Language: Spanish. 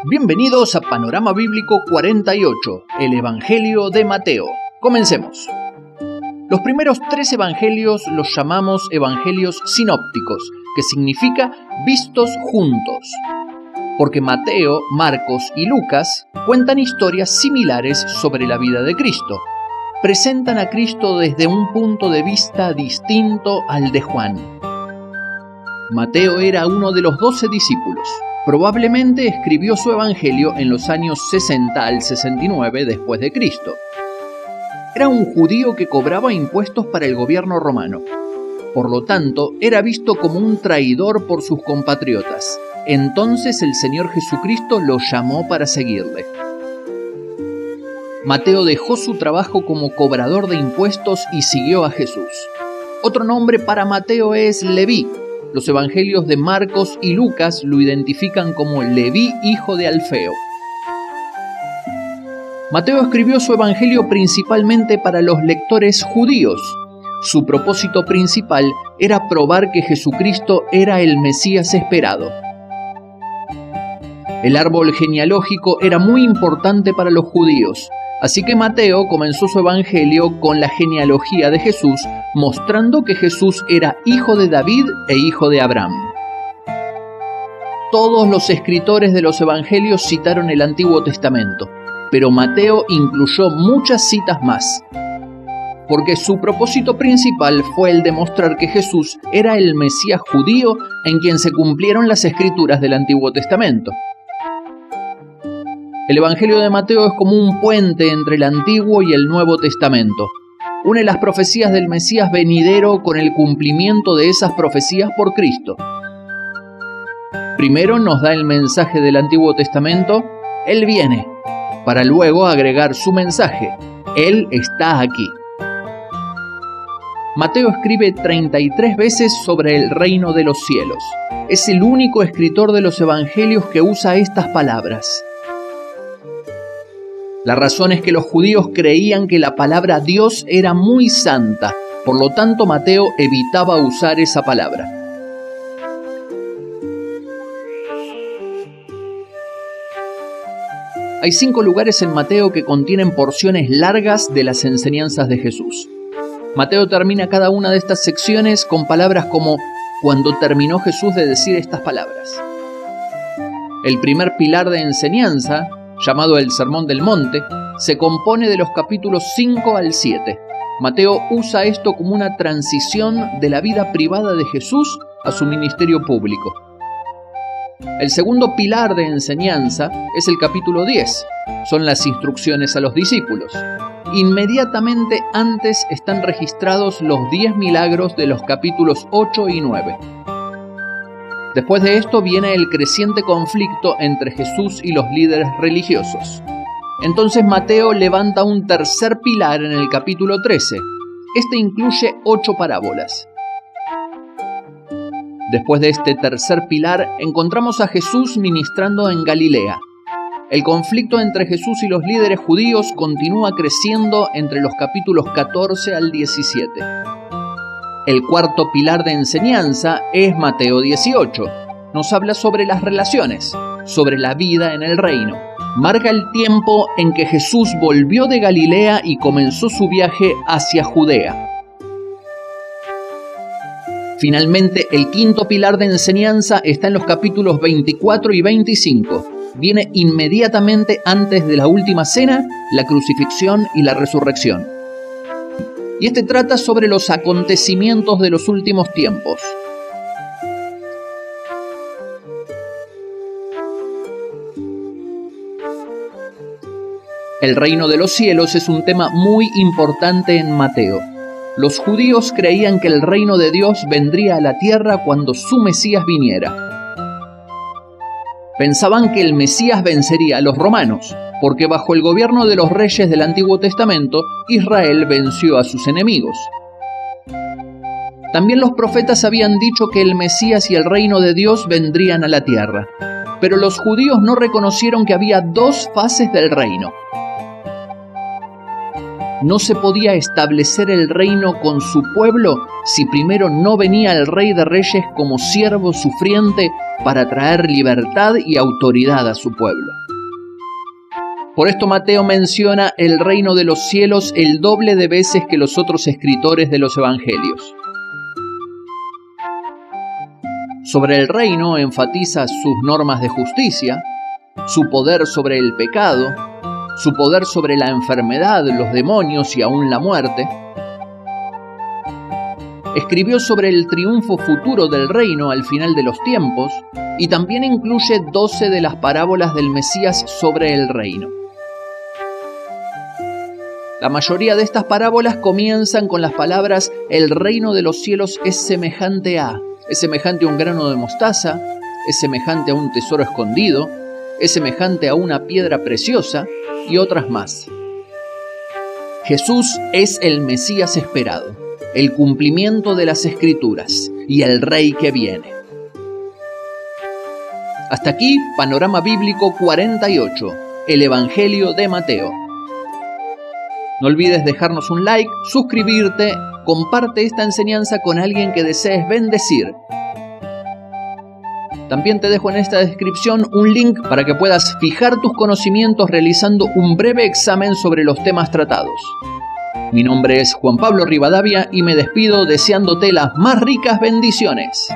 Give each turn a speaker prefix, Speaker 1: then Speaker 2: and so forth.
Speaker 1: Bienvenidos a Panorama Bíblico 48, el Evangelio de Mateo. Comencemos. Los primeros 3 evangelios los llamamos evangelios sinópticos, que significa vistos juntos, porque Mateo, Marcos y Lucas cuentan historias similares sobre la vida de Cristo. Presentan a Cristo desde un punto de vista distinto al de Juan. Mateo era uno de los 12 discípulos. Probablemente escribió su evangelio en los años 60 al 69 después de Cristo. Era un judío que cobraba impuestos para el gobierno romano. Por lo tanto, era visto como un traidor por sus compatriotas. Entonces el Señor Jesucristo lo llamó para seguirle. Mateo dejó su trabajo como cobrador de impuestos y siguió a Jesús. Otro nombre para Mateo es Leví. Los evangelios de Marcos y Lucas lo identifican como Leví, hijo de Alfeo. Mateo escribió su evangelio principalmente para los lectores judíos. Su propósito principal era probar que Jesucristo era el Mesías esperado. El árbol genealógico era muy importante para los judíos, así que Mateo comenzó su evangelio con la genealogía de Jesús, mostrando que Jesús era hijo de David e hijo de Abraham. Todos los escritores de los evangelios citaron el Antiguo Testamento, pero Mateo incluyó muchas citas más, porque su propósito principal fue el de mostrar que Jesús era el Mesías judío en quien se cumplieron las escrituras del Antiguo Testamento. El Evangelio de Mateo es como un puente entre el Antiguo y el Nuevo Testamento. Une las profecías del Mesías venidero con el cumplimiento de esas profecías por Cristo. Primero nos da el mensaje del Antiguo Testamento, Él viene, para luego agregar su mensaje, Él está aquí. Mateo escribe 33 veces sobre el reino de los cielos. Es el único escritor de los evangelios que usa estas palabras. La razón es que los judíos creían que la palabra Dios era muy santa, por lo tanto Mateo evitaba usar esa palabra. Hay 5 lugares en Mateo que contienen porciones largas de las enseñanzas de Jesús. Mateo termina cada una de estas secciones con palabras como cuando terminó Jesús de decir estas palabras. El primer pilar de enseñanza, llamado el Sermón del Monte, se compone de los capítulos 5 al 7. Mateo usa esto como una transición de la vida privada de Jesús a su ministerio público. El segundo pilar de enseñanza es el capítulo 10. Son las instrucciones a los discípulos. Inmediatamente antes están registrados los 10 milagros de los capítulos 8 y 9. Después de esto viene el creciente conflicto entre Jesús y los líderes religiosos. Entonces Mateo levanta un tercer pilar en el capítulo 13. Este incluye 8 parábolas. Después de este tercer pilar encontramos a Jesús ministrando en Galilea. El conflicto entre Jesús y los líderes judíos continúa creciendo entre los capítulos 14 al 17. El cuarto pilar de enseñanza es Mateo 18. Nos habla sobre las relaciones, sobre la vida en el reino. Marca el tiempo en que Jesús volvió de Galilea y comenzó su viaje hacia Judea. Finalmente, el quinto pilar de enseñanza está en los capítulos 24 y 25. Viene inmediatamente antes de la última cena, la crucifixión y la resurrección. Y este trata sobre los acontecimientos de los últimos tiempos. El reino de los cielos es un tema muy importante en Mateo. Los judíos creían que el reino de Dios vendría a la tierra cuando su Mesías viniera. Pensaban que el Mesías vencería a los romanos, porque bajo el gobierno de los reyes del Antiguo Testamento, Israel venció a sus enemigos. También los profetas habían dicho que el Mesías y el reino de Dios vendrían a la tierra, pero los judíos no reconocieron que había 2 fases del reino. no se podía establecer el reino con su pueblo si primero no venía el Rey de Reyes como siervo sufriente para traer libertad y autoridad a su pueblo. Por esto Mateo menciona el reino de los cielos el doble de veces que los otros escritores de los evangelios. Sobre el reino enfatiza sus normas de justicia, su poder sobre el pecado, su poder sobre la enfermedad, los demonios y aún la muerte. Escribió sobre el triunfo futuro del reino al final de los tiempos y también incluye 12 de las parábolas del Mesías sobre el reino. La mayoría de estas parábolas comienzan con las palabras «El reino de los cielos es semejante a un grano de mostaza, es semejante a un tesoro escondido, es semejante a una piedra preciosa» y otras más. Jesús es el Mesías esperado, el cumplimiento de las Escrituras y el Rey que viene. Hasta aquí, Panorama Bíblico 48, el Evangelio de Mateo. No olvides dejarnos un like, suscribirte, comparte esta enseñanza con alguien que desees bendecir. También te dejo en esta descripción un link para que puedas fijar tus conocimientos realizando un breve examen sobre los temas tratados. Mi nombre es Juan Pablo Rivadavia y me despido deseándote las más ricas bendiciones.